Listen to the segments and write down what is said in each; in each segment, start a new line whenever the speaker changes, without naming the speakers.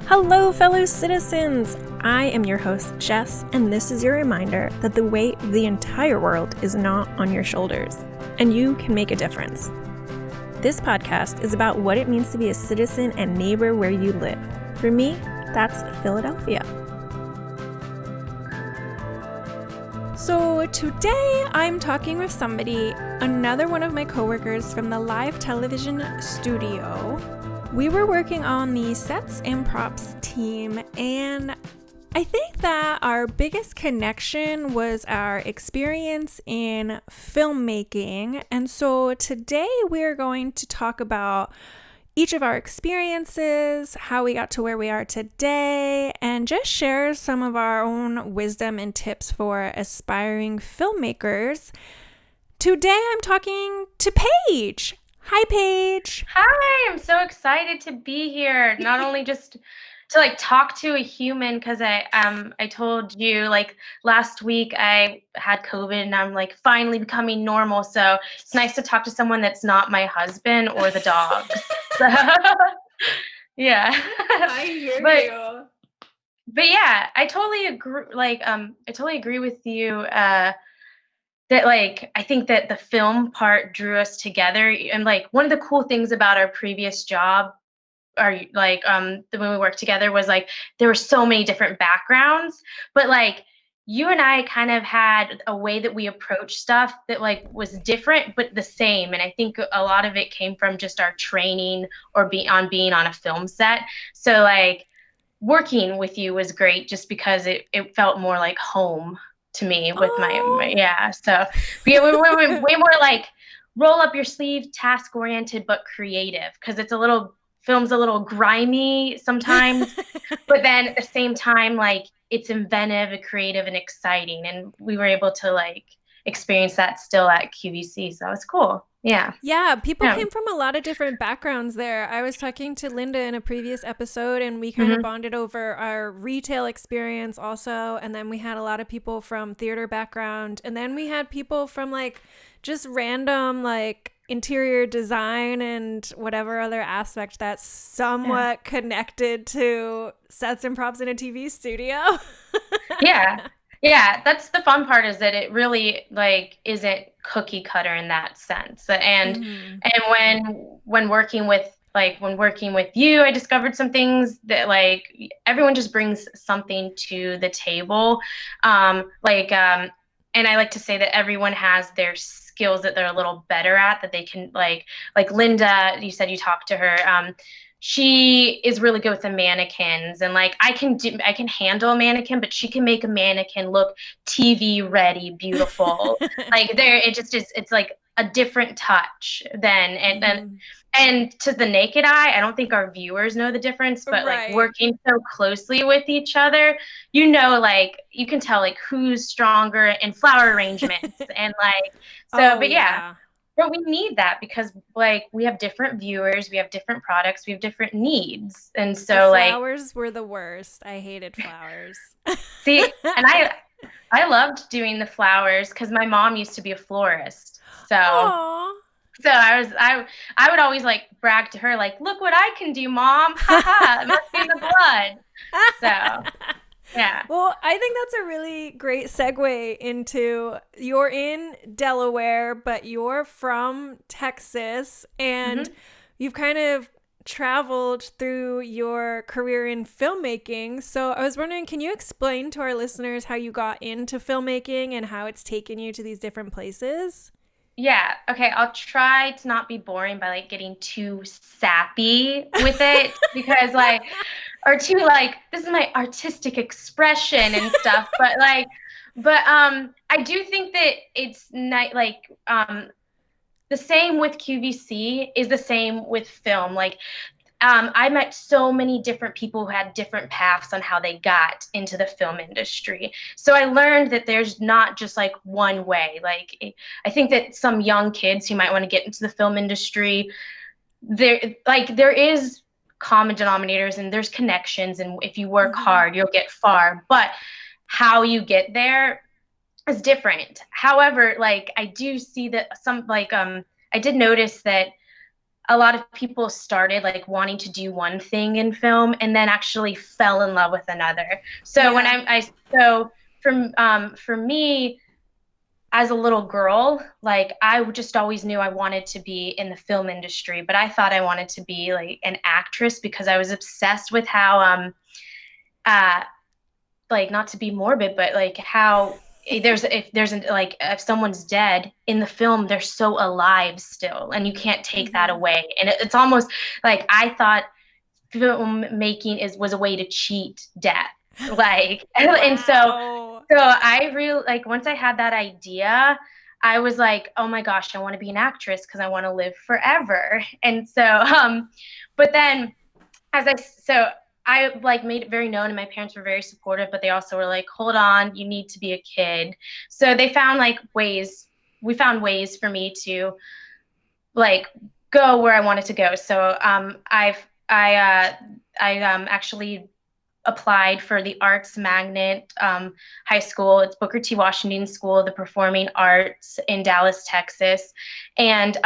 Hello, fellow citizens! I am your host, Jess, and this is your reminder that the weight of the entire world is not on your shoulders, and you can make a difference. This podcast is about what it means to be a citizen and neighbor where you live. For me, that's Philadelphia. So today I'm talking with somebody, another one of my coworkers from the live television studio. We were working on the sets and props team, and I think that our biggest connection was our experience in filmmaking. And so today we're going to talk about each of our experiences, how we got to where we are today, and just share some of our own wisdom and tips for aspiring filmmakers. Today I'm talking to Paige. Hi, Paige.
Hi, I'm so excited to be here. Not only just to talk to a human, because I told you last week I had COVID and I'm finally becoming normal. So it's nice to talk to someone that's not my husband or the dogs. So, yeah.
I hear you.
But yeah, I totally agree. I totally agree with you. That I think that the film part drew us together, and one of the cool things about our previous job, or when we worked together, was there were so many different backgrounds, but you and I kind of had a way that we approached stuff that was different but the same. And I think a lot of it came from just our training or being on a film set. So working with you was great just because it felt more like home to me with my yeah. So we're way more roll up your sleeve, task oriented, but creative, because film's a little grimy sometimes, but then at the same time, it's inventive, creative, and exciting. And we were able to experience that still at QVC. So it's cool. Yeah.
Yeah, people came from a lot of different backgrounds there. I was talking to Linda in a previous episode, and we kind of bonded over our retail experience also. And then we had a lot of people from theater background. And then we had people from just random interior design and whatever other aspect that's somewhat connected to sets and props in a TV studio.
Yeah, that's the fun part, is that it really isn't cookie cutter in that sense. And when working with you, I discovered some things that everyone just brings something to the table. And I like to say that everyone has their skills that they're a little better at, that they can like Linda, you said you talked to her. She is really good with the mannequins, and I can handle a mannequin, but she can make a mannequin look TV ready, beautiful. It's a different touch then. And to the naked eye, I don't think our viewers know the difference, but working so closely with each other, you can tell who's stronger in flower arrangements and but yeah. But we need that because we have different viewers, we have different products, we have different needs. And so
the flowers were the worst. I hated flowers.
See, and I loved doing the flowers because my mom used to be a florist. So
Aww.
So I would always brag to her, look what I can do, Mom. Ha ha, it must be the blood. So yeah.
Well, I think that's a really great segue into, you're in Delaware, but you're from Texas, and you've kind of traveled through your career in filmmaking. So I was wondering, can you explain to our listeners how you got into filmmaking and how it's taken you to these different places?
Yeah. Okay. I'll try to not be boring by getting too sappy with it because or too this is my artistic expression and stuff. But I do think that it's not the same with QVC is the same with film. I met so many different people who had different paths on how they got into the film industry. So I learned that there's not just one way. I think that some young kids who might want to get into the film industry, there is common denominators and there's connections, and if you work hard, you'll get far. But how you get there is different. However, I do see that some I did notice that a lot of people started like wanting to do one thing in film and then actually fell in love with another. So when
Yeah.
so for me as a little girl, like I just always knew I wanted to be in the film industry, but I thought I wanted to be like an actress because I was obsessed with how uh like not to be morbid, but like how like if someone's dead in the film, they're so alive still, and you can't take that
Hmm.
away. And it's almost like I thought filmmaking was a way to cheat death, like, and
Wow.
so I really like once I had that idea. I was like, oh my gosh, I want to be an actress because I want to live forever. And so, but then as I like made it very known and my parents were very supportive, but they also were like, hold on, you need to be a kid. So they found like ways, we found ways for me to like go where I wanted to go. So I actually applied for the Arts Magnet High School. It's Booker T. Washington School of the Performing Arts in Dallas, Texas, and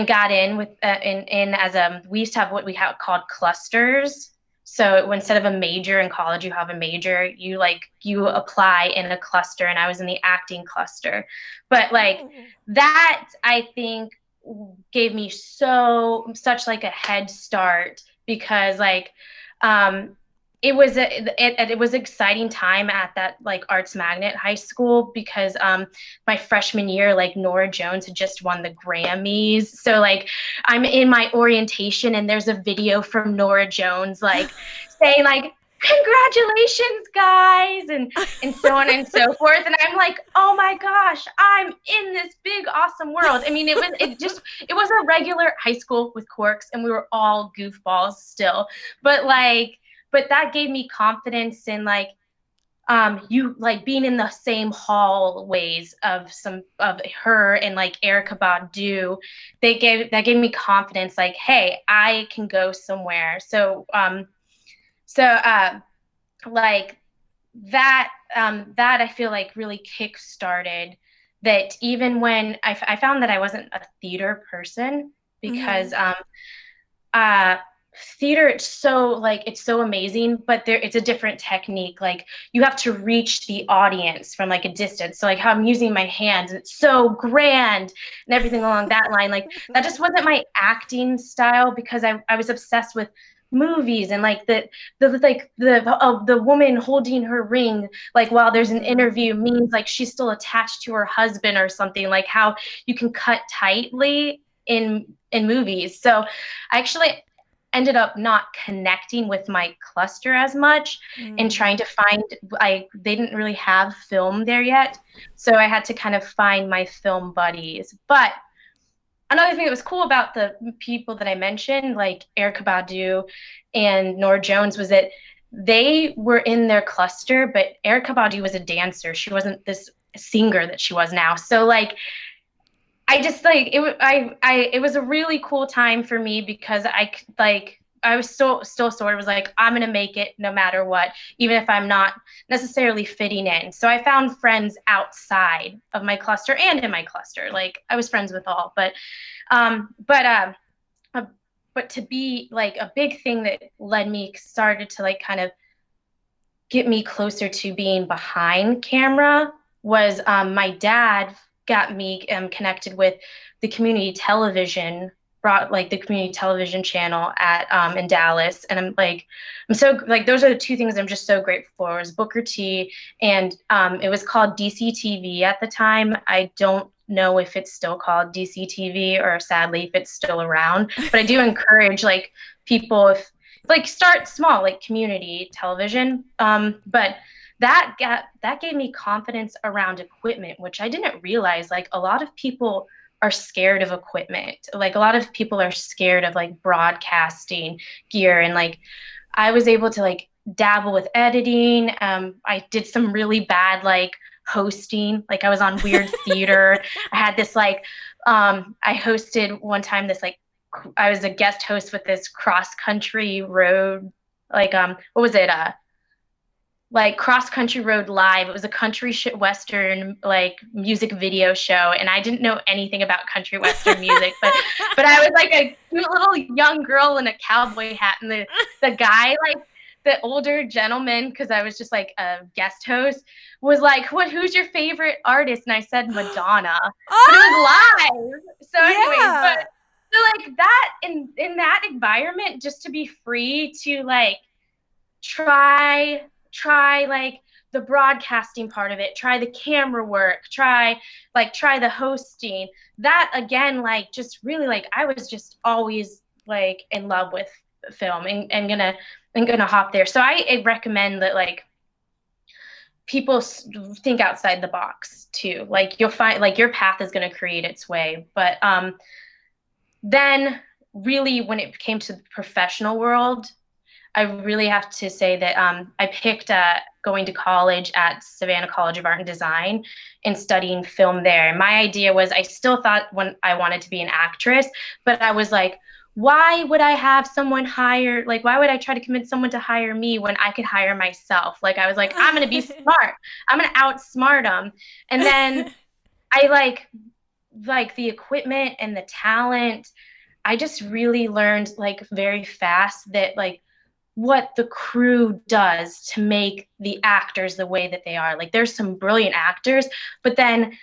got in with in as a we used to have what we have called clusters. So instead of a major in college, you have a major. You apply in a cluster, and I was in the acting cluster. But like
Oh.
that, I think gave me such like a head start because like um it was an exciting time at that like Arts Magnet High School because my freshman year like Nora Jones had just won the Grammys. So like I'm in my orientation and there's a video from Nora Jones like saying like congratulations guys and so on and so forth, and I'm like, oh my gosh, I'm in this big awesome world. I mean, it was a regular high school with quirks and we were all goofballs still, but like but that gave me confidence in like you like being in the same hallways of some of her and like Erica Badu. That gave me confidence like, hey, I can go somewhere. So like that I feel like really kick started that. Even when I found that I wasn't a theater person
Hmm.
because uh theater, it's so amazing, but it's a different technique. Like you have to reach the audience from like a distance, so like how I'm using my hands and it's so grand and everything along that line. Like that just wasn't my acting style because I was obsessed with movies and like the woman holding her ring like while there's an
Hmm.
interview means like she's still attached to her husband or something, like how you can cut tightly in movies. So I actually ended up not connecting with my cluster as much and
Mm.
trying to find they didn't really have film there yet. So I had to kind of find my film buddies. But another thing that was cool about the people that I mentioned, like Erica Badu and Nora Jones, was that they were in their cluster, but Erica Badu was a dancer. She wasn't this singer that she was now. So like I just like it was a really cool time for me because I was still sort of was like, I'm gonna make it no matter what, even if I'm not necessarily fitting in. So I found friends outside of my cluster and in my cluster. Like I was friends with all, um, but uh, uh, but to be like a big thing that led me started to like kind of get me closer to being behind camera was my dad got me connected with the community television brought like the community television channel at in Dallas, and I'm so like those are the two things I'm just so grateful for was Booker T, and it was called DCTV at the time. I don't know if it's still called DCTV or sadly if it's still around, but I do encourage like people if like start small like community television, but that gave me confidence around equipment, which I didn't realize like a lot of people are scared of equipment, like a lot of people are scared of like broadcasting gear, and like I was able to like dabble with editing. I did some really bad like hosting, like I was on Weird Theater. I had this like I hosted one time this like I was a guest host with this cross country road, like what was it? like Cross Country Road Live. It was a country western like music video show, and I didn't know anything about country western music, but I was like a cute little young girl in a cowboy hat, and the guy, like the older gentleman, because I was just like a guest host, was like, who's your favorite artist? And I said Madonna. But it was live. So anyways,
Yeah.
but so like that in that environment, just to be free to like try like the broadcasting part of it, try the camera work, try the hosting. That again, like just really like I was just always like in love with film and gonna hop there. So I recommend that like people think outside the box too. Like you'll find like your path is going to create its way. But then really when it came to the professional world, I really have to say that I picked going to college at Savannah College of Art and Design and studying film there. And my idea was I still thought when I wanted to be an actress, but I was like, why would I have someone hire, like, why would I try to convince someone to hire me when I could hire myself? Like, I was like, I'm going to be smart. I'm going to outsmart them. And then I like the equipment and the talent. I just really learned like very fast that like what the crew does to make the actors the way that they are. Like there's some brilliant actors, but then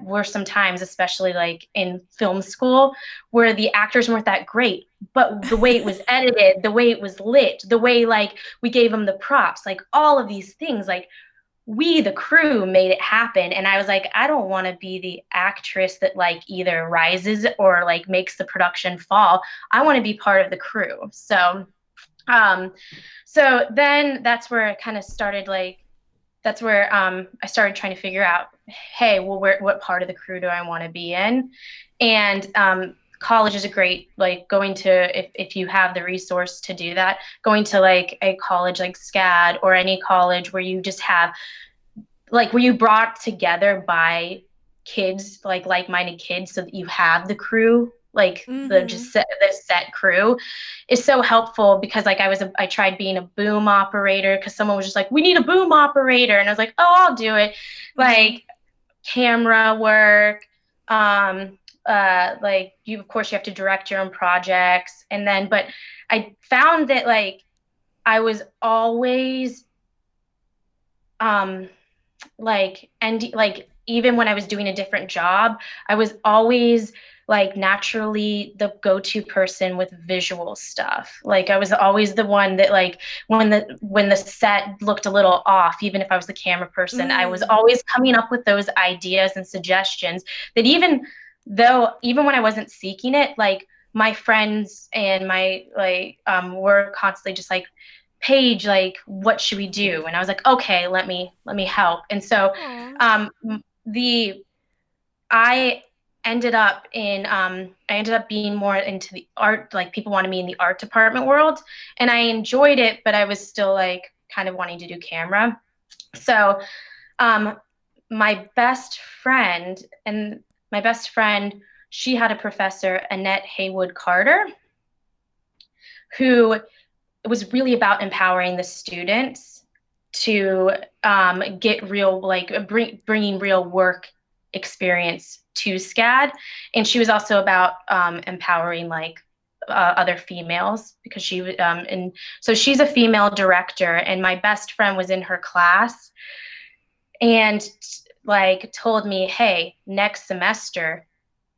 were some times, especially like in film school, where the actors weren't that great, but the way it was edited, the way it was lit, the way like we gave them the props, like all of these things, like we, the crew, made it happen. And I was like, I don't want to be the actress that like either rises or like makes the production fall. I want to be part of the crew. So then that's where I kind of started like, that's where I started trying to figure out, hey, well, what part of the crew do I want to be in? And college is a great, like going to, if you have the resource to do that, going to like a college like SCAD or any college where you just have, like where you brought together by kids, like-minded kids, so that you have the crew, like the set crew is so helpful because like I tried being a boom operator because someone was just like, we need a boom operator. And I was like, oh, I'll do it. Like camera work, like you, of course you have to direct your own projects. And then, but I found that like, I was always, like, and like, even when I was doing a different job, I was always like naturally the go-to person with visual stuff. Like I was always the one that like when the set looked a little off, even if I was the camera person, I was always coming up with those ideas and suggestions that even when I wasn't seeking it, like my friends and my like were constantly just like, Paige, like what should we do? And I was like, okay, let me help. And so I ended up being more into the art, like people wanted me in the art department world, and I enjoyed it, but I was still like kind of wanting to do camera. So my best friend, she had a professor, Annette Haywood Carter, who was really about empowering the students to get real, like bringing real work experience to SCAD. And she was also about empowering like other females because she and so she's a female director, and my best friend was in her class and like told me, hey, next semester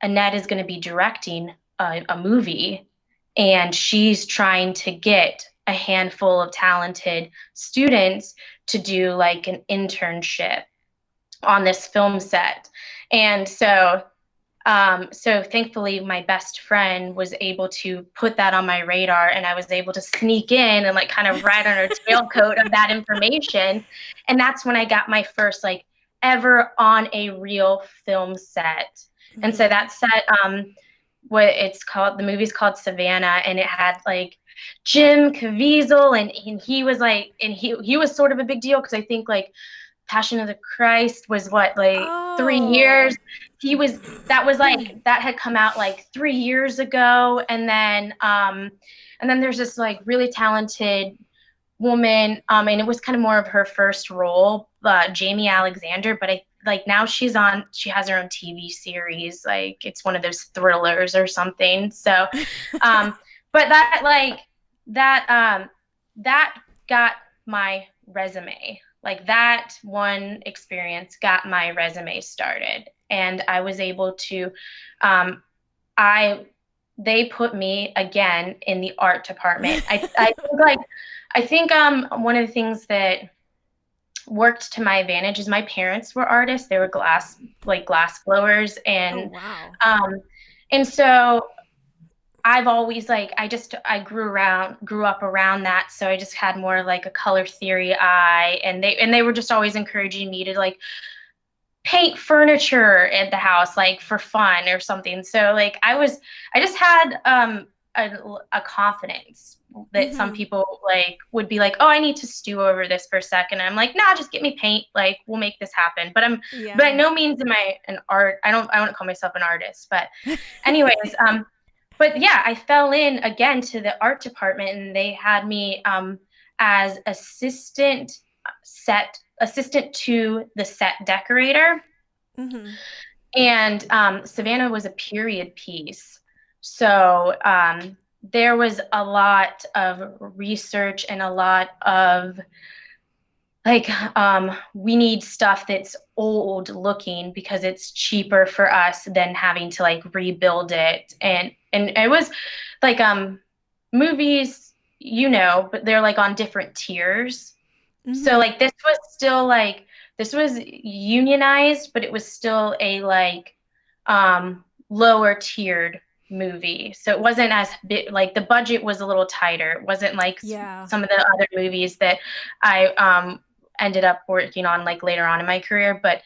Annette is going to be directing a movie, and she's trying to get a handful of talented students to do like an internship on this film set. And so thankfully my best friend was able to put that on my radar, and I was able to sneak in and like kind of ride on her tailcoat of that information. And that's when I got my first like ever on a real film set. And so that set, the movie's called Savannah, and it had like Jim Caviezel, and he was like, and he was sort of a big deal because I think like Passion of the Christ was 3 years. That had come out like 3 years ago. And then there's this like really talented woman, and it was kind of more of her first role, Jamie Alexander. But I like now she has her own TV series, like it's one of those thrillers or something. So, but that got my resume. Like that one experience got my resume started, and I was able to, I they put me again in the art department. I think one of the things that worked to my advantage is my parents were artists. They were glass blowers,
Oh,
and
wow.
um and so I've always I grew up around that, so I just had more like a color theory eye, and they were just always encouraging me to like paint furniture at the house like for fun or something. So like I just had a confidence that some
Mm-hmm.
people like would be like, oh, I need to stew over this for a second. And I'm like, nah, just get me paint, like we'll make this happen. But by
Yeah.
no means am I an art. I wouldn't call myself an artist. But anyways, but yeah, I fell in again to the art department, and they had me as assistant to the set decorator.
Mm-hmm.
And Savannah was a period piece. So there was a lot of research and a lot of like we need stuff that's old looking because it's cheaper for us than having to like rebuild it. And it was like movies, but they're like on different tiers. So
Mm-hmm.
like this was unionized, but it was still a like lower tiered movie. So it wasn't as big, like the budget was a little tighter. It wasn't like
Yeah.
some of the other movies that I ended up working on like later on in my career. But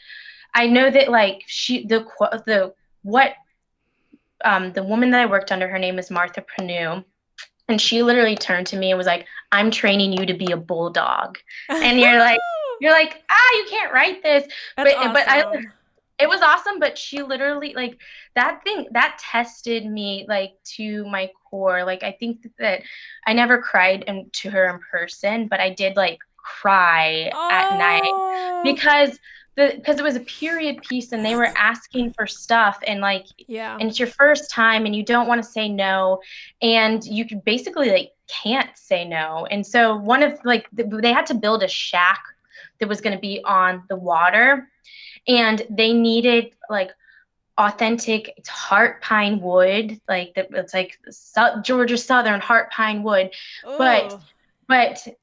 I know that like the woman that I worked under, her name is Martha Panu, and she literally turned to me and was like, I'm training you to be a bulldog. And you're like, you can't write this.
That's
But
awesome.
it was awesome, but she literally like that tested me like to my core. Like I think that I never cried to her in person, but I did like cry at night
Oh,
because because it was a period piece and they were asking for stuff, and like
yeah.
and it's your first time and you don't want to say no, and you could basically like can't say no. And so one of like they had to build a shack that was going to be on the water, and they needed like authentic, it's heart pine wood, like it's like Georgia Southern heart pine wood, but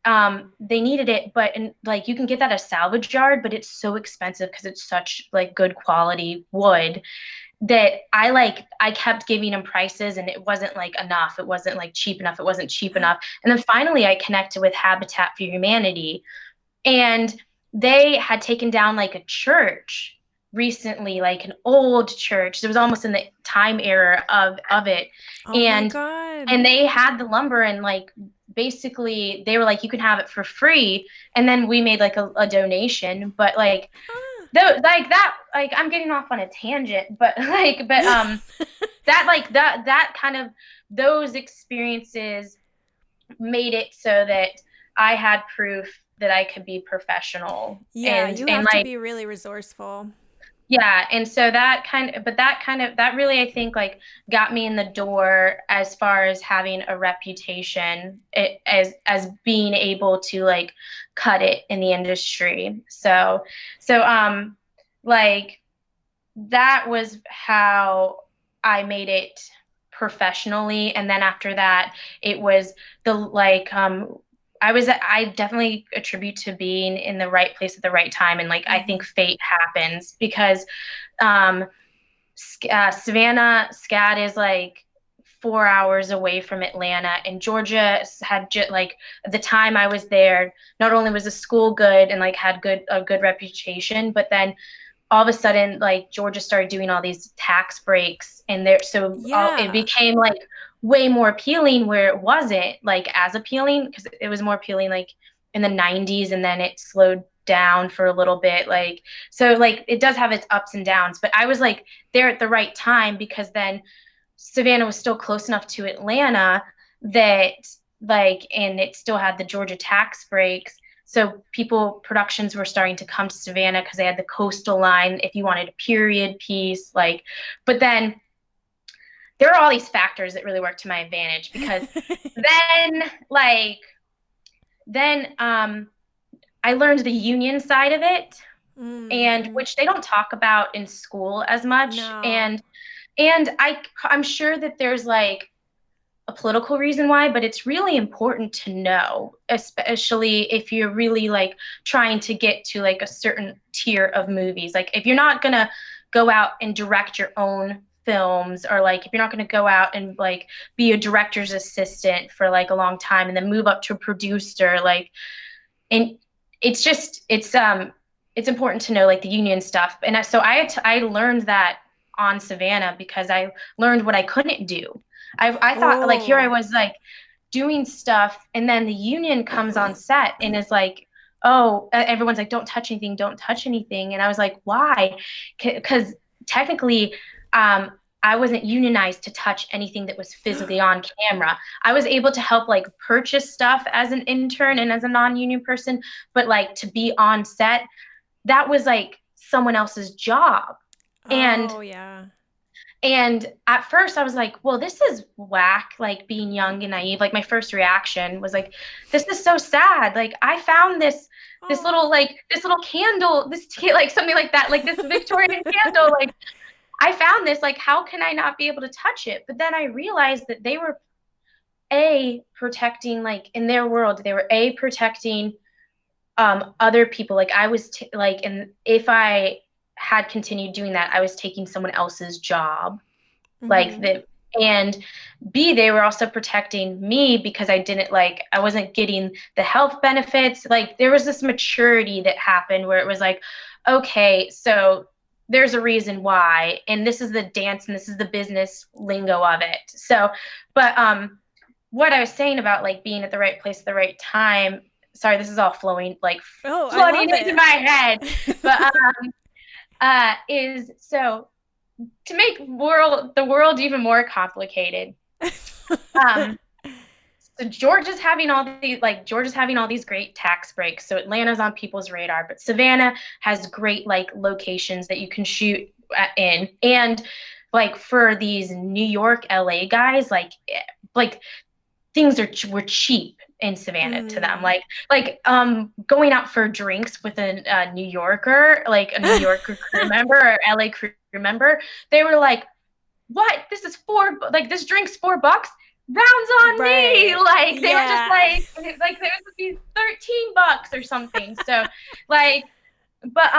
Oh,
they needed it, but and like you can get that at a salvage yard, but it's so expensive because it's such like good quality wood that I kept giving them prices, and it wasn't like enough. It wasn't like cheap enough. It wasn't cheap enough. And then finally I connected with Habitat for Humanity, and they had taken down like a church recently, like an old church. It was almost in the time era of it.
oh my
And
God.
and they had the lumber, and like basically they were like, you can have it for free. And then we made like a donation. But like
Ah.
though like that, like I'm getting off on a tangent, but that kind of those experiences made it so that I had proof that I could be professional.
Yeah,
and
you
and
have to
like
be really resourceful.
yeah, and so that really I think like got me in the door as far as having a reputation, as being able to like cut it in the industry. So like that was how I made it professionally. And then after that, it was the like I definitely attribute to being in the right place at the right time, and like I
Mm-hmm.
think fate happens because um Savannah Scat is like 4 hours away from Atlanta, and Georgia had like the time I was there, not only was the school good and like had a good reputation, but then all of a sudden like Georgia started doing all these tax breaks, and it
Yeah.
became like way more appealing, where it wasn't like as appealing because it was more appealing like in the 90s, and then it slowed down for a little bit, like so like it does have its ups and downs. But I was like there at the right time because then Savannah was still close enough to Atlanta that like, and it still had the Georgia tax breaks. So productions were starting to come to Savannah because they had the coastal line if you wanted a period piece, like, but then there are all these factors that really work to my advantage because then like then I learned the union side of it, and
Mm-hmm.
which they don't talk about in school as much.
No.
And I'm sure that there's like a political reason why, but it's really important to know, especially if you're really like trying to get to like a certain tier of movies. Like if you're not gonna go out and direct your own films, or like if you're not going to go out and like be a director's assistant for like a long time and then move up to a producer, like, and it's important to know like the union stuff. And so I learned that on Savannah because I learned what I couldn't do. I thought like here I
Oh.
was like doing stuff, and then the union comes on set and is like, oh, everyone's like, don't touch anything, don't touch anything. And I was like, why? Because technically, I wasn't unionized to touch anything that was physically on camera. I was able to help like purchase stuff as an intern and as a non-union person, but like to be on set, that was like someone else's job. And
Oh, yeah.
and at first I was like, well, this is whack, like being young and naive. Like my first reaction was like, this is so sad. Like I found
Oh.
this little candle, like something like that, like this Victorian candle. Like I found this, like, how can I not be able to touch it? But then I realized that they were protecting, like in their world, they were protecting other people. Like I was like, and if I had continued doing that, I was taking someone else's job, like
Mm-hmm.
that. And B, they were also protecting me because I wasn't getting the health benefits. Like there was this maturity that happened where it was like, okay, so there's a reason why, and this is the dance and this is the business lingo of it. So, but what I was saying about like being at the right place at the right time. Sorry, this is all flowing like
Oh, I
flooding
love
into my head. But
it.
is so to make the world even more complicated. Um, so Georgia's having all these great tax breaks. So Atlanta's on people's radar, but Savannah has great like locations that you can shoot in. And like for these New York, LA guys, like things were cheap in Savannah to them.
Mm.
Going out for drinks with a New Yorker, like a New Yorker crew member or LA crew member, they were like, "What? This drink's $4. Rounds on me!"
Right.
Like they were just
Yeah.
like there would be $13 or something. So like, but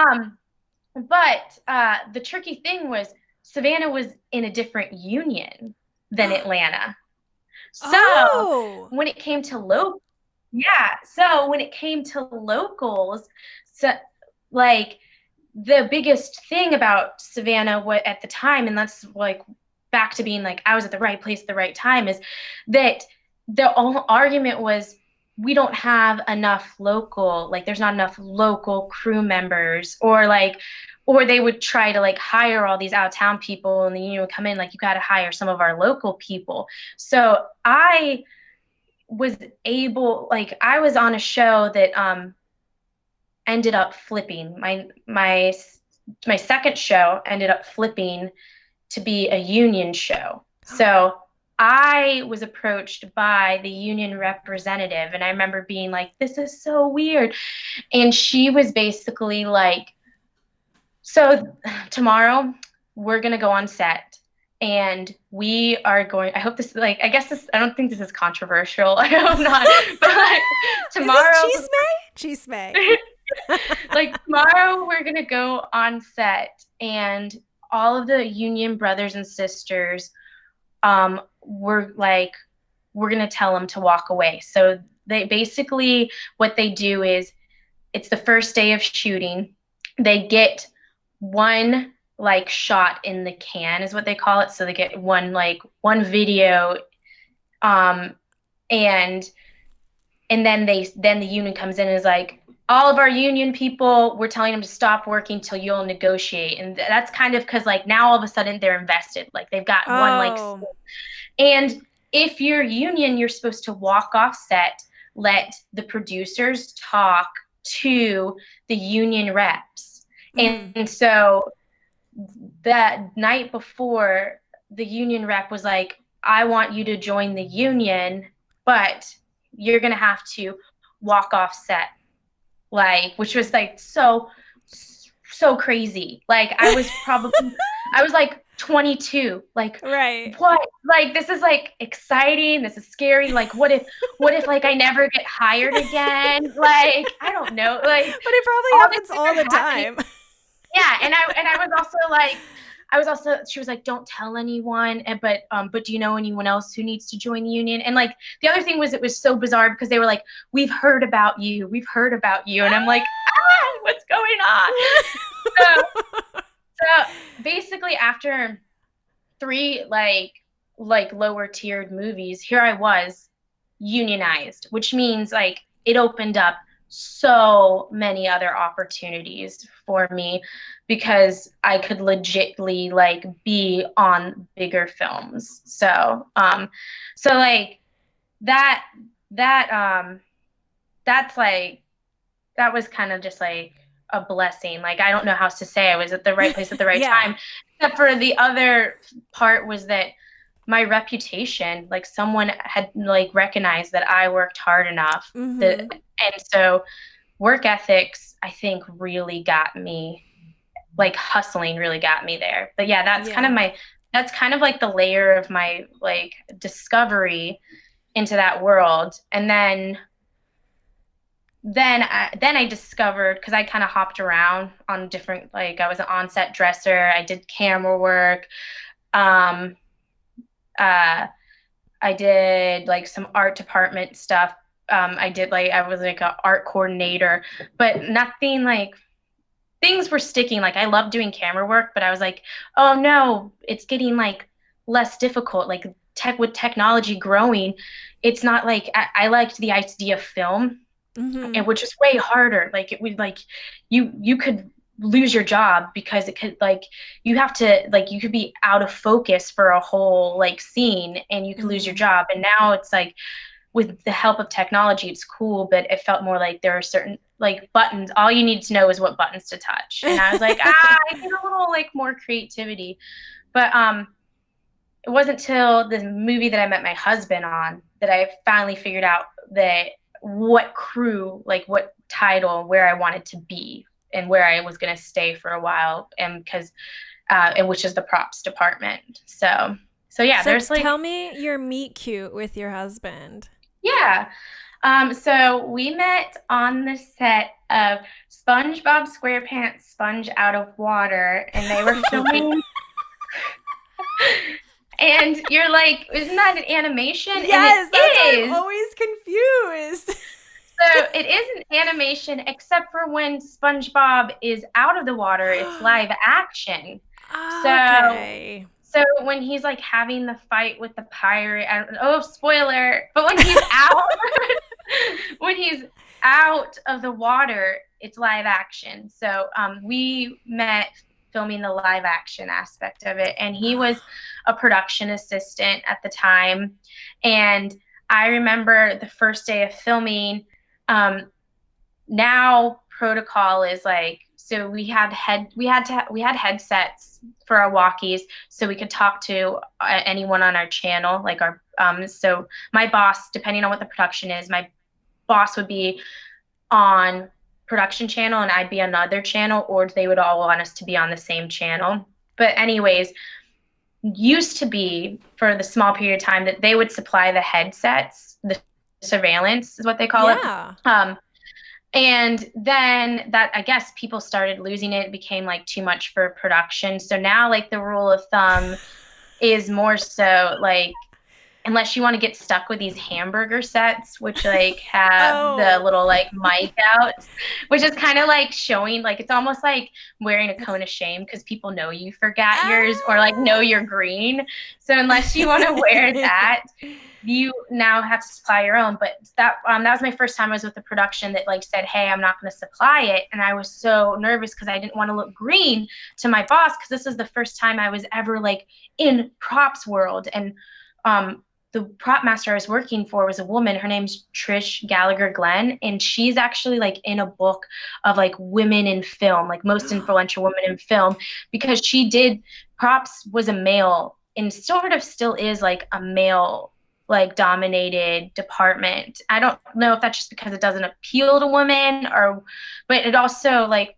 the tricky thing was Savannah was in a different union than Atlanta. So
Oh.
when it came to local, yeah. So when it came to locals, so like the biggest thing about Savannah what at the time, and that's like back to being like I was at the right place at the right time, is that the whole argument was we don't have enough local, like there's not enough local crew members, or they would try to like hire all these out of town people, and the union would come in like you got to hire some of our local people. So I was on a show that ended up flipping. My second show ended up flipping to be a union show. So I was approached by the union representative, and I remember being like, this is so weird. And she was basically like, so tomorrow we're going to go on set and we are going, I hope this, like, I guess this, I don't think this is controversial. I hope not. But like
Is this
tomorrow,
Cheese May?
like tomorrow we're going to go on set, and all of the union brothers and sisters, we're going to tell them to walk away. So they basically, what they do is it's the first day of shooting. They get one like shot in the can is what they call it. So they get one video, um, and then the union comes in and is like, all of our union people, we're telling them to stop working till you'll negotiate. And that's kind of because like now all of a sudden they're invested. Like they've got one like,
Oh.
and if you're union, you're supposed to walk off set, let the producers talk to the union reps. And so that night before, the union rep was like, I want you to join the union, but you're going to have to walk off set. Like, which was like so crazy. Like, I was like 22. Like,
Right.
what? Like, this is like exciting. This is scary. Like, what if like I never get hired again? Like, I don't know. Like,
but it probably happens all the time.
Yeah, and I was also like, she was like, don't tell anyone, but do you know anyone else who needs to join the union? And like, the other thing was, it was so bizarre because they were like, we've heard about you, and I'm like, what's going on? So basically, after 3 like lower tiered movies, here I was unionized, which means like it opened up so many other opportunities for me because I could legitly like be on bigger films. So like that's like, that was kind of just like a blessing. Like, I don't know how else to say I was at the right place at the right time. Except for the other part was that my reputation, like someone had like recognized that I worked hard enough. And so work ethics, I think, really got me, like hustling really got me there. But yeah, that's kind of like the layer of my like discovery into that world. And then I discovered, because I kind of hopped around on different, like I was an on-set dresser, I did camera work, I did like some art department stuff. I was like an art coordinator, but nothing like, things were sticking. Like, I love doing camera work, but I was like, oh no, it's getting like less difficult. Like with technology growing, it's not like, I liked the idea of film, and which is way harder. Like, it would like, you could lose your job because it could like, you have to like, you could be out of focus for a whole like scene and you could lose your job. And now it's like, with the help of technology, it's cool, but it felt more like there are certain like buttons, all you need to know is what buttons to touch. And I was like, I need a little like more creativity. But it wasn't till the movie that I met my husband on that I finally figured out that what crew, like what title, where I wanted to be and where I was going to stay for a while. And because, and which is the props department. So yeah, there's like,
tell me your meet cute with your husband.
Yeah. So we met on the set of SpongeBob SquarePants Sponge Out of Water, and they were filming. And you're like, isn't that an animation?
Yes,
and
that's why I'm always confused.
So it is an animation, except for when SpongeBob is out of the water, it's live action.
Okay.
So when he's like having the fight with the pirate, spoiler, but when he's out, when he's out of the water, it's live action. So we met filming the live action aspect of it, and he was a production assistant at the time. And I remember the first day of filming, now protocol is like, so we had headsets for our walkies so we could talk to anyone on our channel, like our so my boss, depending on what the production is, my boss would be on production channel and I'd be on another channel, or they would all want us to be on the same channel. But anyways, used to be for the small period of time that they would supply the headsets, the surveillance is what they call it. And then that, I guess people started losing it. It became like too much for production. So now like the rule of thumb is more so like, unless you want to get stuck with these hamburger sets, which like have the little like mic out, which is kind of like showing, like it's almost like wearing a cone of shame because people know you forgot yours or like know you're green. So unless you want to wear that, you now have to supply your own. But that was my first time I was with a production that like said, hey, I'm not going to supply it. And I was so nervous because I didn't want to look green to my boss, because this is the first time I was ever like in props world. And the prop master I was working for was a woman. Her name's Trish Gallagher Glenn, and she's actually like in a book of like women in film, like most influential women in film, because she did props was a male and sort of still is like a male like dominated department. I don't know if that's just because it doesn't appeal to women or, but it also like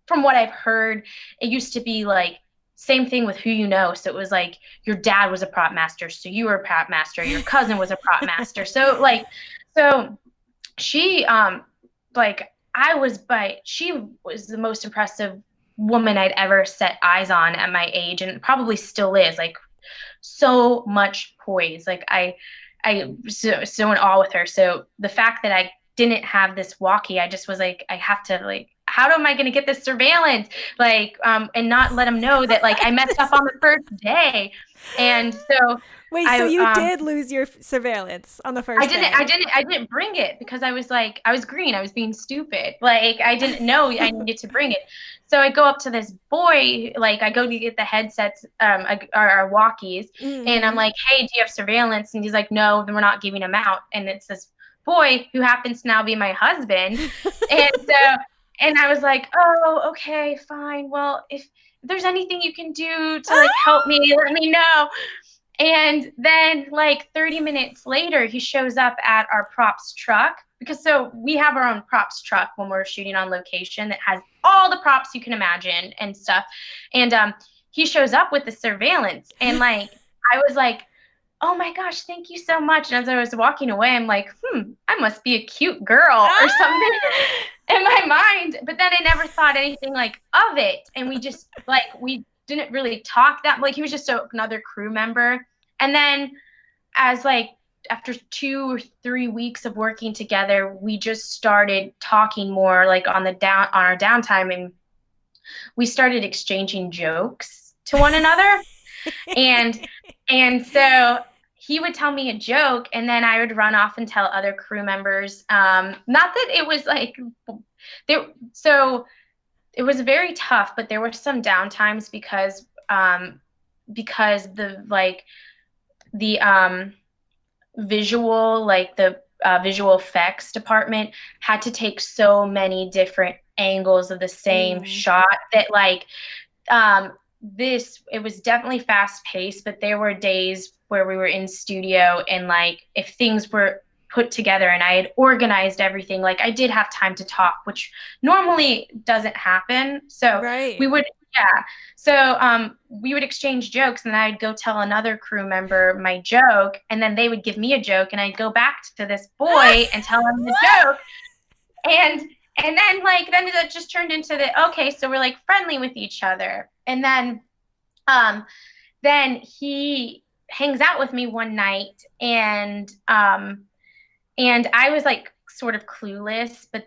from what I've heard, it used to be like same thing with who you know. So it was like your dad was a prop master, so you were a prop master. Your cousin was a prop master. So like, so she like she was the most impressive woman I'd ever set eyes on at my age, and probably still is. Like so much poise. Like I so in awe with her. So the fact that I didn't have this walkie, I just was like, I have to like, how am I going to get this surveillance? Like, and not let them know that like I messed up on the first day. And so
wait, so you did lose your surveillance on the first day?
I didn't bring it because I was like, I was green. I was being stupid. Like I didn't know I needed to bring it. So I go up to this boy, like I go to get the headsets, our walkies, and I'm like, hey, do you have surveillance? And he's like, no, then we're not giving them out. And it's this boy who happens to now be my husband. And so, and I was like, oh, okay, fine. Well, if there's anything you can do to like help me, let me know. And then like 30 minutes later, he shows up at our props truck because so we have our own props truck when we're shooting on location that has all the props you can imagine and stuff. And he shows up with the surveillance and like, I was like, oh my gosh, thank you so much. And as I was walking away, I'm like, I must be a cute girl or something in my mind. But then I never thought anything like of it. And we just like, we didn't really talk that, like he was just another crew member. And then as like, after 2 or 3 weeks of working together, we just started talking more like on our downtime, and we started exchanging jokes to one another. and so he would tell me a joke and then I would run off and tell other crew members. Not that it was like there, so it was very tough, but there were some downtimes because the visual effects department had to take so many different angles of the same shot that like it was definitely fast paced, but there were days where we were in studio and like if things were put together and I had organized everything, like I did have time to talk, which normally doesn't happen. So we would we would exchange jokes and I'd go tell another crew member my joke and then they would give me a joke and I'd go back to this boy and tell him the joke. And then that just turned into okay, so we're like friendly with each other. And then he hangs out with me one night and I was like sort of clueless, but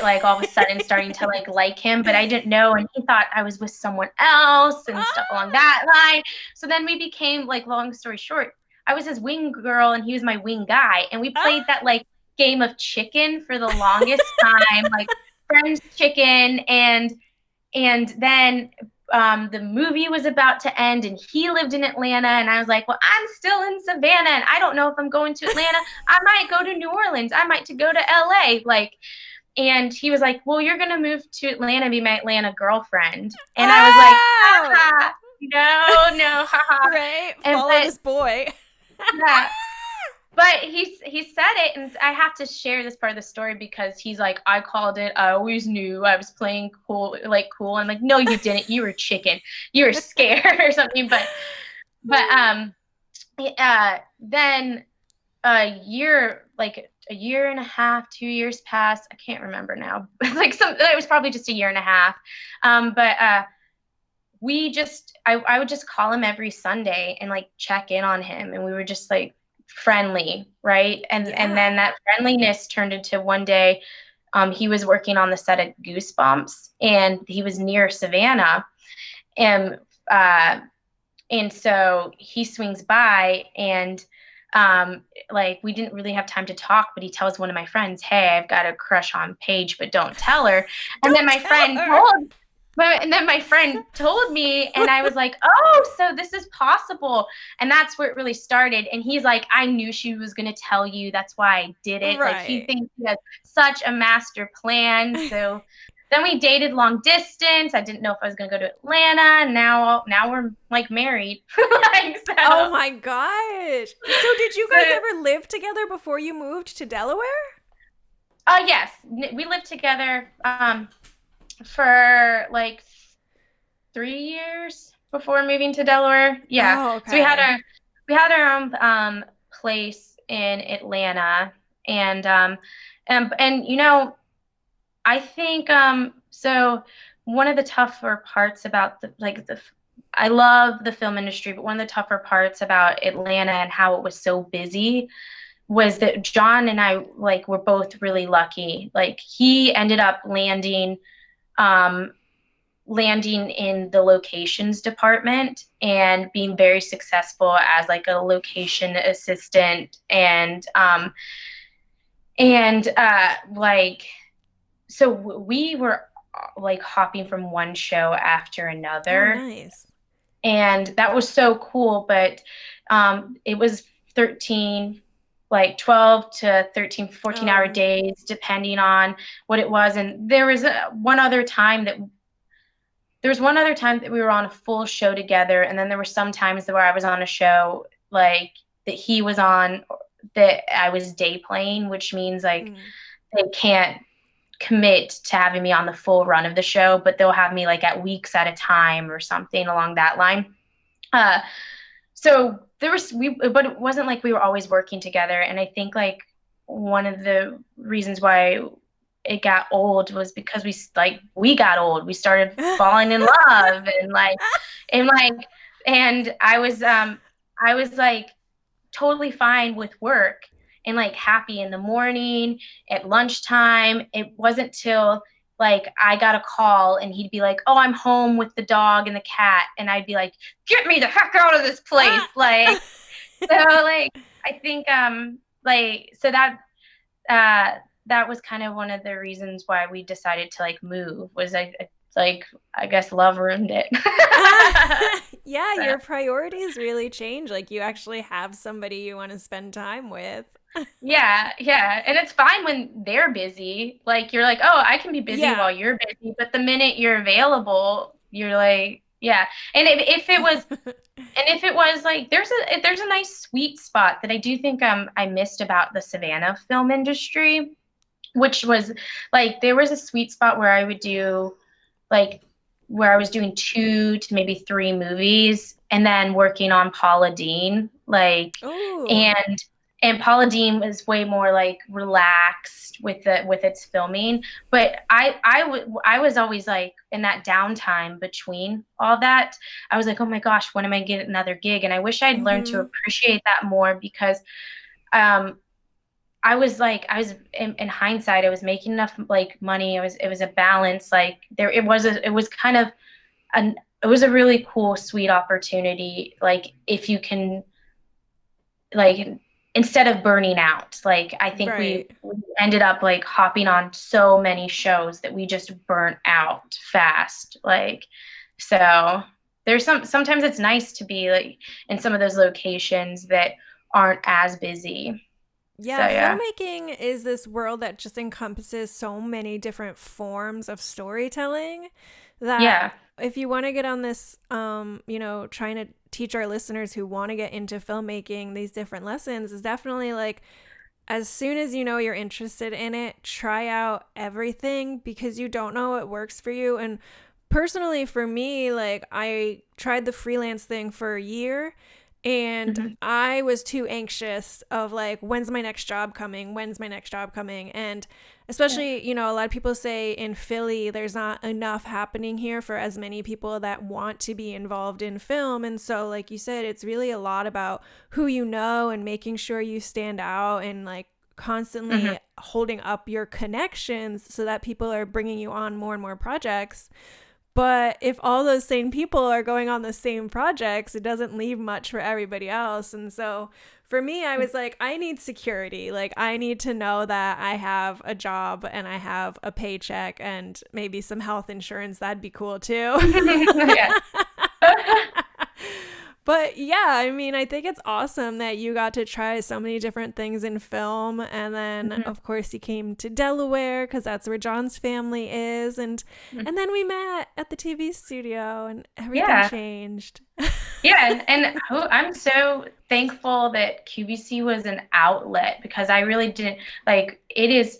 like all of a sudden starting to like him, but I didn't know, and he thought I was with someone else and stuff along that line. So then we became like, long story short, I was his wing girl and he was my wing guy, and we played that like game of chicken for the longest time, like friends chicken, and then the movie was about to end and he lived in Atlanta and I was like, well, I'm still in Savannah and I don't know if I'm going to Atlanta. I might go to New Orleans. I might go to LA. And he was like, well, you're going to move to Atlanta and be my Atlanta girlfriend. And I was like, haha, no, haha.
Right. Follow this boy.
Yeah. But he said it, and I have to share this part of the story because he's like, I called it. I always knew I was playing cool. I'm like, no, you didn't. You were chicken. You were scared or something. But then a year and a half, 2 years passed. I can't remember now. It was probably just a year and a half. But I would just call him every Sunday and like check in on him, and we were just like friendly, right? And then that friendliness turned into one day he was working on the set of Goosebumps and he was near Savannah, and so he swings by and we didn't really have time to talk, but he tells one of my friends, hey, I've got a crush on Paige, but don't tell her. And then my friend told And then my friend told me, and I was like, oh, so this is possible. And that's where it really started. And he's like, I knew she was going to tell you. That's why I did it. Like, he
Right.
thinks he has such a master plan. So then we dated long distance. I didn't know if I was going to go to Atlanta. And now we're like married. Like,
Oh
so,
my gosh. So did you guys
but,
ever live together before you moved to Delaware?
yes, we lived together for like 3 years before moving to Delaware. Yeah.
Oh,
So
okay.
we had our own place in Atlanta, and I think so one of the tougher parts about the I love the film industry, but one of the tougher parts about Atlanta and how it was so busy was that John and I like were both really lucky. Like he ended up um landing in the locations department and being very successful as like a location assistant and like so we were like hopping from one show after
Oh,
another,
nice.
and that was so cool. But it was 13 like 12 to 13 14 hour
Oh.
days depending on what it was. And there was one other time that we were on a full show together, and then there were some times where I was on a show like that he was on that I was day playing, which means like
Mm.
they can't commit to having me on the full run of the show, but they'll have me like at weeks at a time or something along that line. Uh, so but it wasn't like we were always working together. And I think like one of the reasons why it got old was because we got old. We started falling in love and and I was like totally fine with work and like happy in the morning, at lunchtime. It wasn't till like I got a call and he'd be like, "Oh, I'm home with the dog and the cat." And I'd be like, "Get me the heck out of this place."
Ah!
Like so like I think like so that uh that was kind of one of the reasons why we decided to like move was like I guess love ruined it.
Yeah,
So,
your priorities really change. Like you actually have somebody you want to spend time with.
yeah, yeah. And it's fine when they're busy. Like you're like, "Oh, I can be busy
Yeah.
while you're busy." But the minute you're available, you're like, yeah. And if it was like there's a nice sweet spot that I do think I missed about the Savannah film industry, which was like there was a sweet spot where I would do like where I was doing 2 to maybe 3 movies and then working on Paula Deen,
Oh.
and and Paula Deen was way more like relaxed with its filming. But I was always like in that downtime between all that, I was like, oh my gosh, when am I getting another gig? And I wish I'd learned to
Mm-hmm.
appreciate that more because um I was in hindsight, I was making enough like money. It was a balance. Like it was kind of an, it was a really cool, sweet opportunity. Like if you can, like, instead of burning out, like I think
Right.
we ended up like hopping on so many shows that we just burnt out fast. Like, so sometimes it's nice to be like in some of those locations that aren't as busy. So
Yeah,
yeah.
filmmaking is this world that just encompasses so many different forms of storytelling that
Yeah.
if you want to get on this, trying to teach our listeners who want to get into filmmaking these different lessons is definitely like as soon as you know you're interested in it, try out everything because you don't know what works for you. And personally, for me, like I tried the freelance thing for a year and
Hmm.
I was too anxious of like, when's my next job coming? When's my next job coming? And
Yeah.
especially, a lot of people say in Philly, there's not enough happening here for as many people that want to be involved in film. And so, like you said, it's really a lot about who you know and making sure you stand out and like
Hmm.
constantly holding up your connections so that people are bringing you on more and more projects. But if all those same people are going on the same projects, it doesn't leave much for everybody else. And so for me, I was like, I need security. Like, I need to know that I have a job and I have a paycheck and maybe some health insurance. That'd be cool too.
Yeah.
But yeah, I mean, I think it's awesome that you got to try so many different things in film. And then, of course, you came to Delaware because that's where John's family is. And then we met at the TV studio and everything changed.
Yeah, and I'm so thankful that QVC was an outlet because I really didn't like it's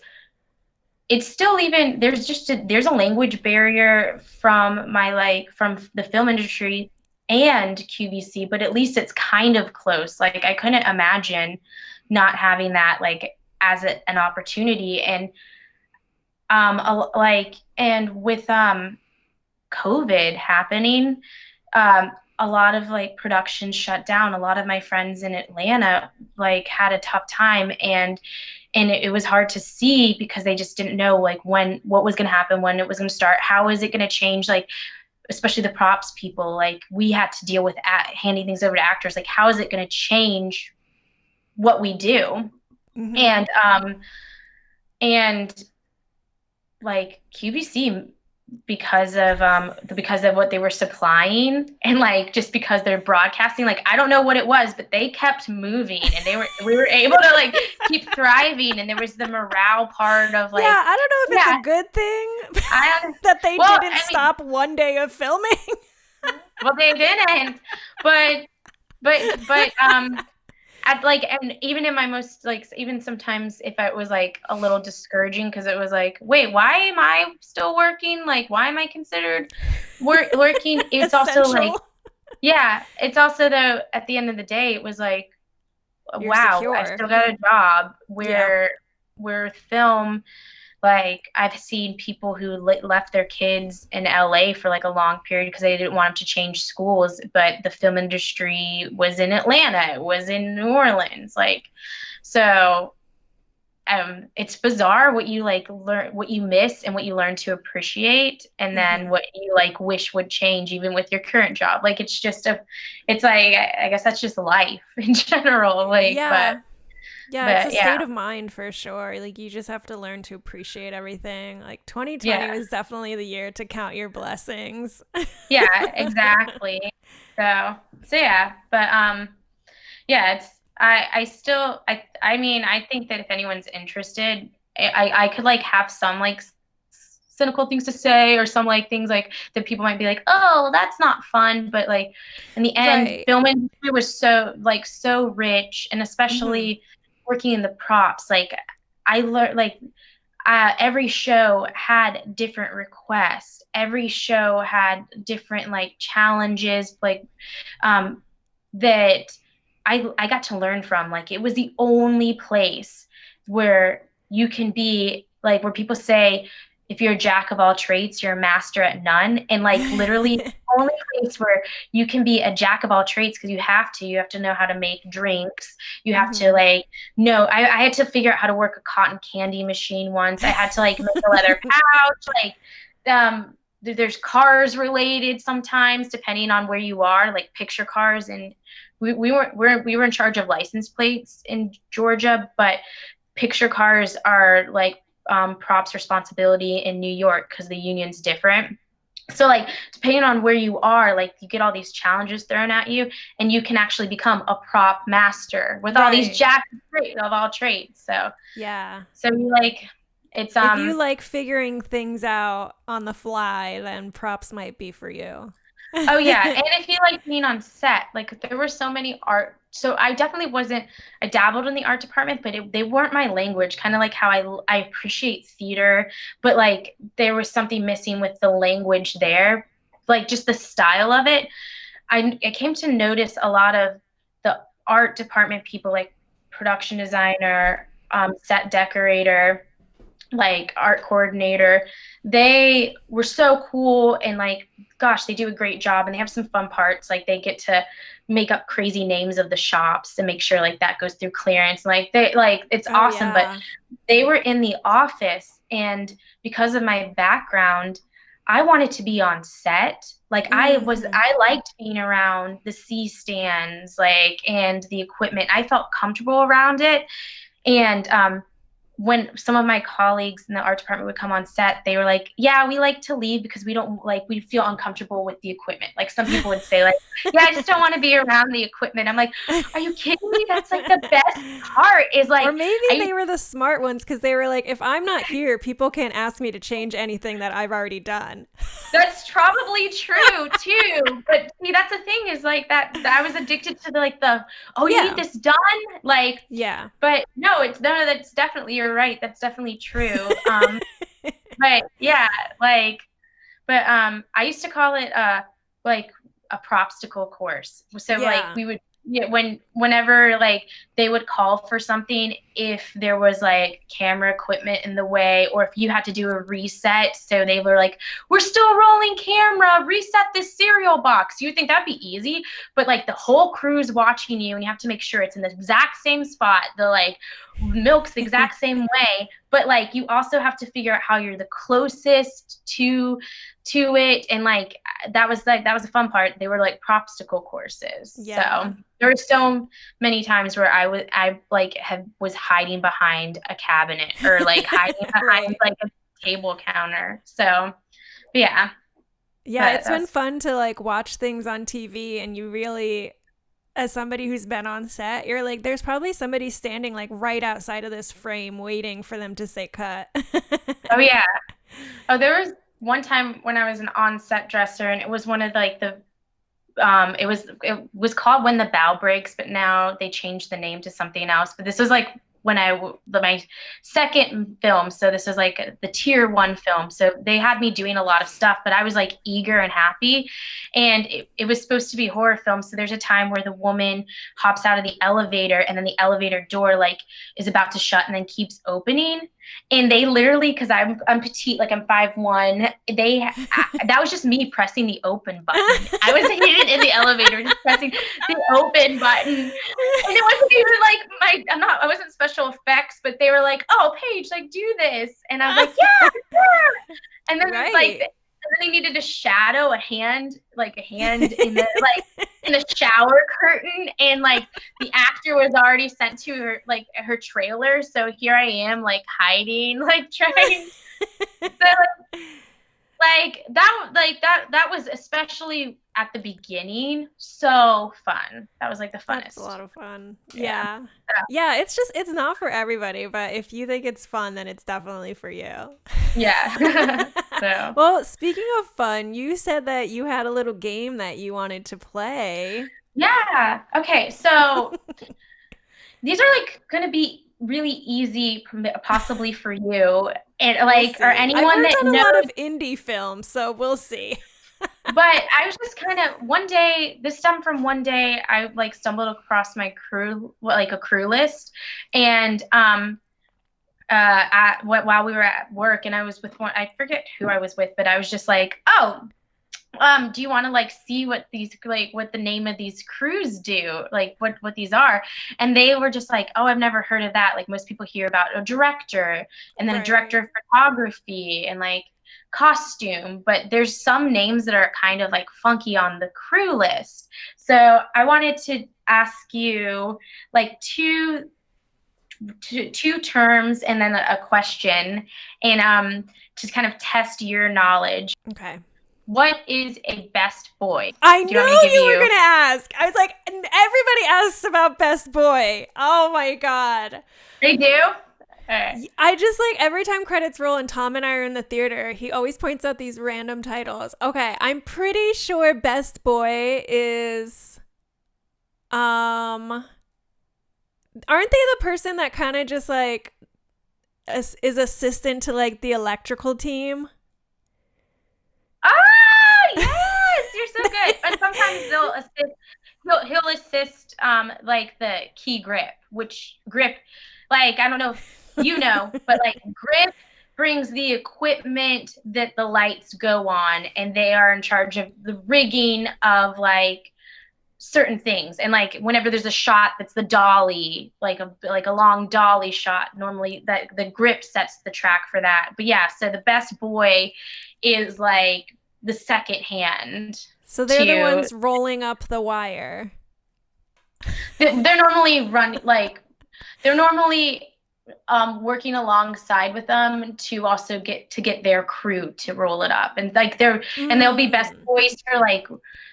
still even there's a language barrier from from the film industry and QVC, but at least it's kind of close. Like I couldn't imagine not having that like as an opportunity. And and with COVID happening, a lot of like production shut down. A lot of my friends in Atlanta like had a tough time, and it was hard to see because they just didn't know like what was going to happen, when it was going to start, how is it going to change, like especially the props people. Like we had to deal with handing things over to actors, like how is it going to change what we do. And like QVC, because of what they were supplying, and like just because they're broadcasting, like I don't know what it was, but they kept moving, and we were able to like keep thriving. And there was the morale part of like,
I don't know if it's a good thing that they didn't stop one day of filming.
Well, they didn't, but at like, and even in my most like, even sometimes if it was like a little discouraging because it was like, wait, why am I still working? Like, why am I considered working? It's also like, it's also though at the end of the day, it was like,
You're
wow,
secure.
I still got a job where film. Like I've seen people who left their kids in LA for like a long period because they didn't want them to change schools, but the film industry was in Atlanta, it was in New Orleans. Like, so it's bizarre what you like learn, what you miss and what you learn to appreciate, and then what you like wish would change even with your current job. Like it's just it's like, I guess that's just life in general. Like,
it's a state of mind for sure. Like you just have to learn to appreciate everything. Like 2020 was definitely the year to count your blessings.
Yeah, exactly. So yeah, but it's I mean, I think that if anyone's interested, I could like have some like cynical things to say, or some like things like that people might be like, oh, that's not fun, but like in the end, film industry was so rich, and especially working in the props, like I learned like every show had different requests, every show had different like challenges, like that I got to learn from. Like it was the only place where you can be like, where people say if you're a jack of all trades, you're a master at none. And like literally the only place where you can be a jack of all trades, because you have to know how to make drinks. You have to like know, I had to figure out how to work a cotton candy machine once. I had to like make a leather pouch. Like there's cars related sometimes depending on where you are, like picture cars. And we were in charge of license plates in Georgia, but picture cars are like props responsibility in New York because the union's different. So like depending on where you are, like you get all these challenges thrown at you, and you can actually become a prop master with all these jacks of all trades. So you like, it's
if you like figuring things out on the fly, then props might be for you.
Oh yeah, and if you like being on set, like there were so many art. So I definitely wasn't. I dabbled in the art department, but they weren't my language. Kind of like how I appreciate theater, but like there was something missing with the language there, like just the style of it. I came to notice a lot of the art department people, like production designer, set decorator, like art coordinator. They were so cool, and like, gosh, they do a great job, and they have some fun parts. Like they get to make up crazy names of the shops and make sure like that goes through clearance. Like they like, it's awesome. But they were in the office, and because of my background, I wanted to be on set. Like
Mm-hmm.
I liked being around the C stands, like, and the equipment. I felt comfortable around it. And when some of my colleagues in the art department would come on set, they were like, "Yeah, we like to leave because we don't like we feel uncomfortable with the equipment." Like some people would say, like, "Yeah, I just don't want to be around the equipment." I'm like, "Are you kidding me? That's like the best part." Is
Or
like
maybe
I
they were the smart ones because they were like, if I'm not here, people can't ask me to change anything that I've already done.
That's probably true too. But see, that's the thing is like that I was addicted to the like the oh, you need
Yeah.
this done? Like,
Yeah.
but no, it's no, that's definitely you're right. That's definitely true. But yeah, like but I used to call it like a propsicle course. So like
Yeah.
we would yeah, whenever like they would call for something if there was like camera equipment in the way or if you had to do a reset. So they were like, "We're still rolling camera, reset this cereal box." You would think that'd be easy, but like the whole crew's watching you and you have to make sure it's in the exact same spot. The like milk's the exact same way, but like you also have to figure out how you're the closest to it. And like that was a fun part. They were like propsicle courses.
Yeah.
So there were so many times where I like was hiding behind a cabinet or like hiding behind
Right.
like a table counter. So but yeah,
Yeah,
but
it's been
that's
fun to like watch things on TV and you really, as somebody who's been on set, you're like, there's probably somebody standing like right outside of this frame waiting for them to say cut.
oh yeah. Oh, there was one time when I was an on-set dresser, and it was one of like the it was called When the Bow Breaks, but now they changed the name to something else. But this was like when my second film, so this was like the tier one film. So they had me doing a lot of stuff, but I was like eager and happy, and it was supposed to be a horror film. So there's a time where the woman hops out of the elevator, and then the elevator door like is about to shut and then keeps opening. And they literally, because I'm petite, like I'm 5'1", that was just me pressing the open button. I was hidden in the elevator, just pressing the open button, and it wasn't even like I wasn't special effects, but they were like, "Oh, Paige, like do this," and I was like, "Yeah, sure." And then like,
Right.
and then they needed to shadow like a hand in the like in the shower curtain, and like the actor was already sent to her like her trailer, so here I am like hiding, like trying. So that was especially at the beginning so fun. That was like the
That's a
funnest.
lot of fun.
Yeah.
Yeah. Yeah, it's just, it's not for everybody, but if you think it's fun, then it's definitely for you.
Yeah. So
Well, speaking of fun, you said that you had a little game that you wanted to play.
yeah. Okay. So these are like going to be really easy, possibly for you, and
We'll
like or
see. I've
anyone
worked
that
on a
knows.
lot of indie films, so we'll see.
But I was just kind of one day. This stemmed from one day I like stumbled across my crew, like a crew list, and while we were at work, and I was with one. I forget who I was with, but I was just like, oh. Do you want to like see what the name of these crews do, like what these are? And they were just like, oh, I've never heard of that. Like most people hear about a director and then a
Right.
director of photography and like costume, but there's some names that are kind of like funky on the crew list. So I wanted to ask you like two terms and then a question, and just kind of test your knowledge.
Okay.
What is a best boy?
I
Do you want me to
knew
give
you were
you?
going to ask. I was like, everybody asks about Best Boy. Oh my God.
They do? All right.
I just like every time credits roll and Tom and I are in the theater, he always points out these random titles. Okay, I'm pretty sure Best Boy is aren't they the person that kind of just like is assistant to like the electrical team?
Oh, yes, you're so good. And sometimes they'll assist. He'll assist like the key grip, which grip, like I don't know if you know, but like grip brings the equipment that the lights go on, and they are in charge of the rigging of like certain things. And like whenever there's a shot that's the dolly, like a long dolly shot, normally that the grip sets the track for that. But yeah, so the best boy is like the second hand
So they're the
to.
ones rolling up the wire.
They're normally they're normally working alongside with them to also get their crew to roll it up, and like they'll be best boys for like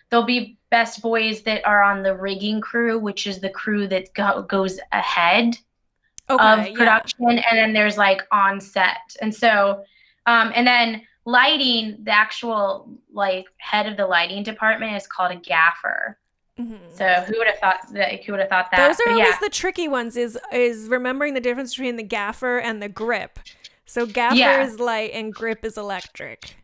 there'll be best boys that are on the rigging crew, which is the crew that goes ahead of production, and then there's like on set, and so and then lighting, the actual like head of the lighting department is called a gaffer. So who would have thought that?
Those are always the tricky ones. Is remembering the difference between the gaffer and the grip. So gaffer is light and grip is electric.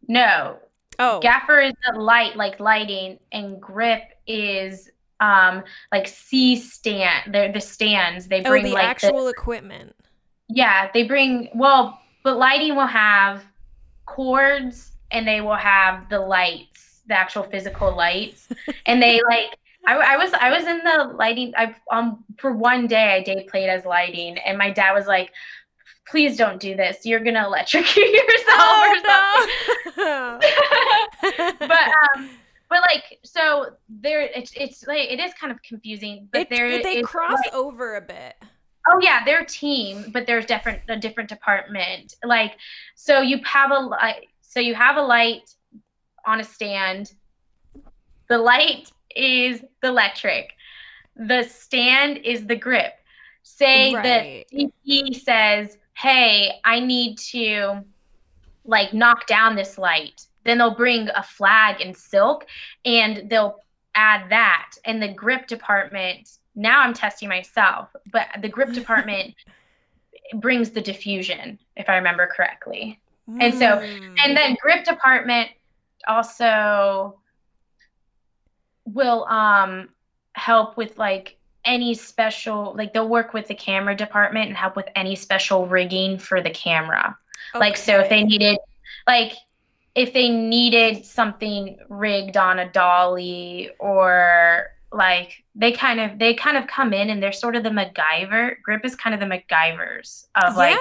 No.
Oh.
Gaffer is the light, like lighting, and grip is like C-stand. They're the stands. They bring
the
like
actual equipment.
Yeah, they bring but lighting will have cords and they will have the lights, the actual physical lights. And they like I was in the lighting. For one day I day played as lighting, and my dad was like, please don't do this. You're gonna electrocute yourself or something. No. But like, so there, it's like, it is kind of confusing, but
they cross over a bit.
Oh yeah, they're a team, but there's a different department. Like, so you have a light on a stand. The light is the electric. The stand is the grip. Say that he says, hey, I need to like knock down this light. Then they'll bring a flag and silk and they'll add that. And the grip department, now I'm testing myself, but the grip department brings the diffusion, if I remember correctly. And so, and then grip department also will help with like any special, like they'll work with the camera department and help with any special rigging for the camera. Okay. Like, so if they needed something rigged on a dolly, or like they kind of come in and they're sort of the MacGyver. Grip is kind of the MacGyvers of like,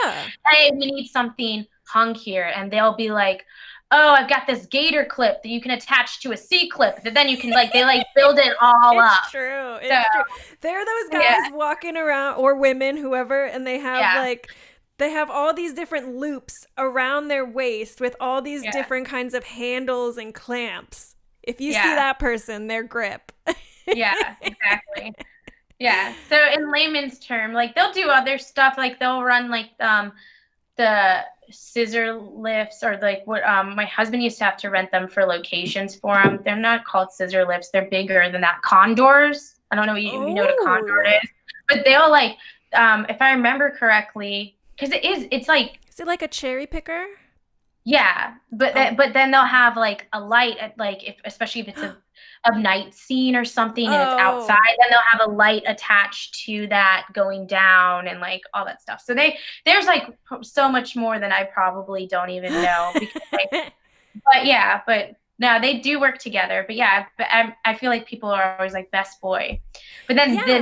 hey, we need something hung here, and they'll be like, oh, I've got this gator clip that you can attach to a C clip that then you can like, they like build it all up.
It's true. They're those guys walking around, or women, whoever, and they have like, they have all these different loops around their waist with all these different kinds of handles and clamps. If you see that person, they're grip.
Yeah, exactly. Yeah. So in layman's term, like they'll do other stuff, like they'll run like the scissor lifts, or like what my husband used to have to rent them for locations for him. They're not called scissor lifts, they're bigger than that. Condors. I don't know if you know what a condor is, but they'll like if I remember correctly, because it's like,
is it like a cherry picker?
Yeah, but then they'll have like a light at, like, especially if it's a night scene or something and it's outside, then they'll have a light attached to that going down and like all that stuff. So there's like so much more than I probably don't even know. Because, like, but no, they do work together. But yeah, I feel like people are always like best boy. But then the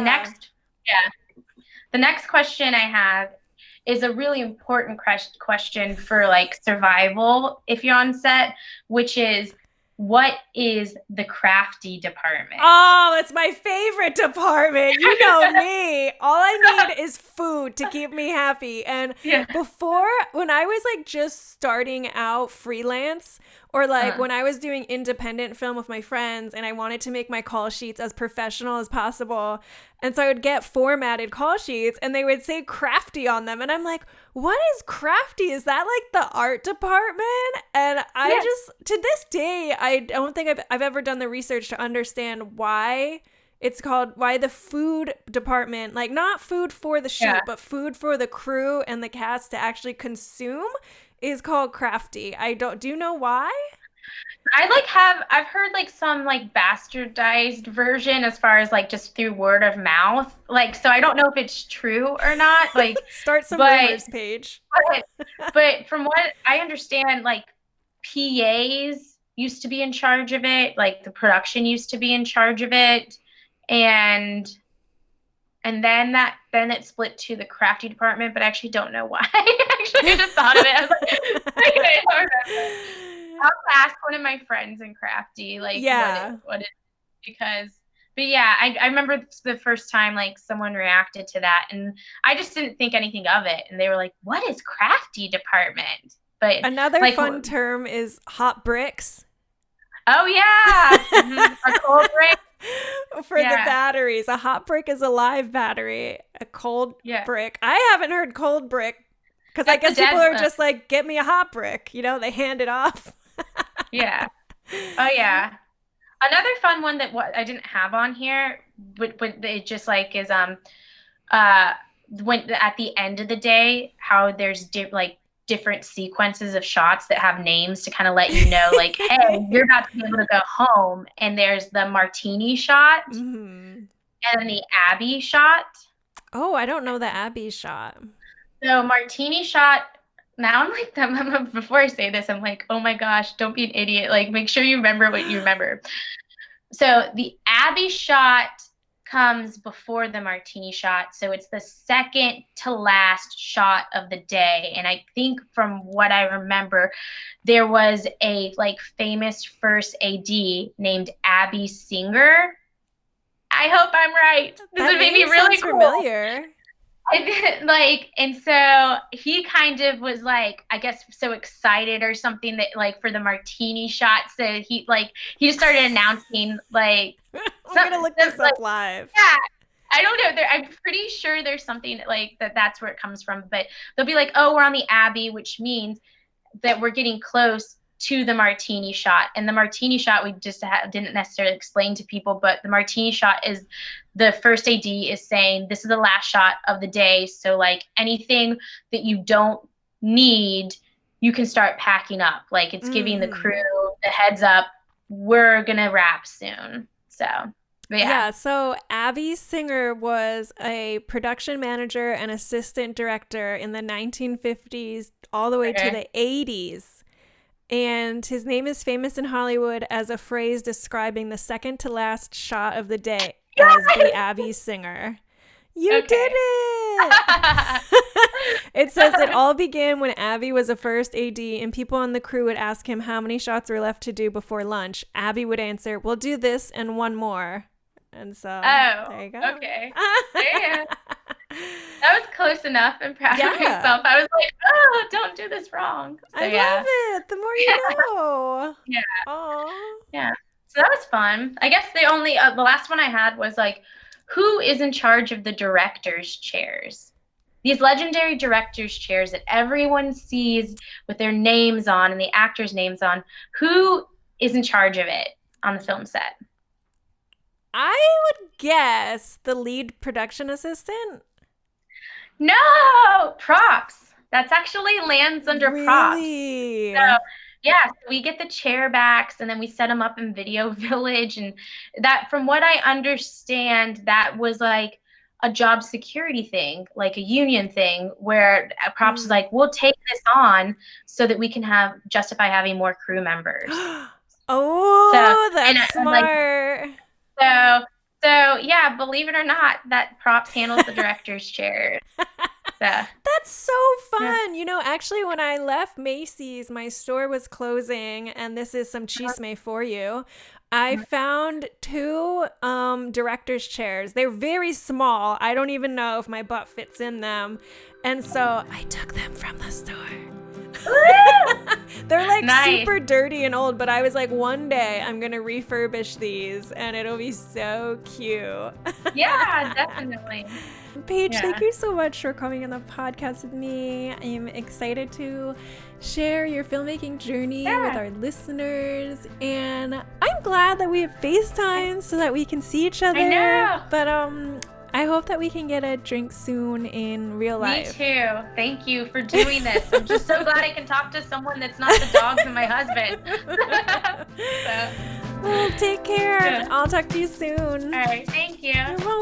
next question I have is a really important question for like survival if you're on set, which is, what is the crafty department?
Oh, that's my favorite department. You know me. All I need is food to keep me happy. And before, when I was like just starting out freelance, or like when I was doing independent film with my friends and I wanted to make my call sheets as professional as possible, and so I would get formatted call sheets and they would say crafty on them. And I'm like, what is crafty? Is that like the art department? And I just, to this day, I don't think I've ever done the research to understand why it's called, why the food department, like not food for the shoot, but food for the crew and the cast to actually consume, is called crafty. Do you know why?
I've heard like some like bastardized version as far as like just through word of mouth. Like, so I don't know if it's true or not. Like,
start some rumors, Paige.
But from what I understand, like PAs used to be in charge of it. Like the production used to be in charge of it. And And then it split to the crafty department, but I actually don't know why. I just thought of it. I was like, I don't remember. I'll have to ask one of my friends in crafty, like what it because. But yeah, I remember the first time like someone reacted to that, and I just didn't think anything of it, and they were like, "What is crafty department?" But
another
like,
fun term is hot bricks.
Oh yeah, a cold brick.
For the batteries. A hot brick is a live battery. A cold brick. I haven't heard cold brick because I guess people are just like, get me a hot brick. You know, they hand it off.
Yeah. Oh yeah. Another fun one that I didn't have on here, but it just like is when at the end of the day, how there's different sequences of shots that have names to kind of let you know, like, hey, you're about to be able to go home. And there's the martini shot and then the Abby shot.
Oh, I don't know the Abby shot.
So martini shot. Now I'm like, before I say this, I'm like, oh my gosh, don't be an idiot. Like, make sure you remember what you remember. So the Abby shot comes before the martini shot. So it's the second to last shot of the day. And I think from what I remember, there was a like famous first AD named Abby Singer. I hope I'm right. This would make me really cool.
Familiar.
And so he kind of was like, I guess, so excited or something that like for the martini shot. So he just started announcing like,
I'm going to look this up live.
Yeah. I don't know. I'm pretty sure there's something like that's where it comes from, but they'll be like, oh, we're on the Abbey, which means that we're getting close to the martini shot. And the martini shot, we just didn't necessarily explain to people, but the martini shot is the first AD is saying, this is the last shot of the day. So like anything that you don't need, you can start packing up. Like it's giving the crew the heads up. We're going to wrap soon. So, yeah.
So Abby Singer was a production manager and assistant director in the 1950s all the way to the 80s. And his name is famous in Hollywood as a phrase describing the second to last shot of the day as the Abby Singer. You did it! It says it all began when Abby was a first AD and people on the crew would ask him how many shots were left to do before lunch. Abby would answer, we'll do this and one more. And so there you go.
Okay. Yeah. That was close enough. I'm proud of myself. I was like, oh, don't do this wrong. So,
I love it. The more you know.
Yeah.
Aww.
Yeah. So that was fun. I guess the last one I had was like, who is in charge of the director's chairs? These legendary director's chairs that everyone sees with their names on and the actors' names on. Who is in charge of it on the film set?
I would guess the lead production assistant.
No, props. That's actually lands under props.
Really?
So, yeah, so we get the chair backs and then we set them up in Video Village. And that, from what I understand, that was like a job security thing, like a union thing, where props is like, we'll take this on so that we can justify having more crew members.
That's smart.
So yeah, believe it or not, that props handles the director's chair. So
that's so fun. You know, actually, when I left Macy's, my store was closing, and this is some chisme for you. I found 2 director's chairs. They're very small. I don't even know if my butt fits in them. And so I took them from the store. They're like super dirty and old, but I was like, one day I'm gonna refurbish these and it'll be so cute.
Yeah, definitely.
Paige, thank you so much for coming on the podcast with me. I'm excited to share your filmmaking journey with our listeners, and I'm glad that we have FaceTime so that we can see each other.
I know.
But I hope that we can get a drink soon in real life.
Me too. Thank you for doing this. I'm just so glad I can talk to someone that's not the dogs and my husband.
Well, take care. I'll talk to you soon.
All right. Thank you.
You're welcome.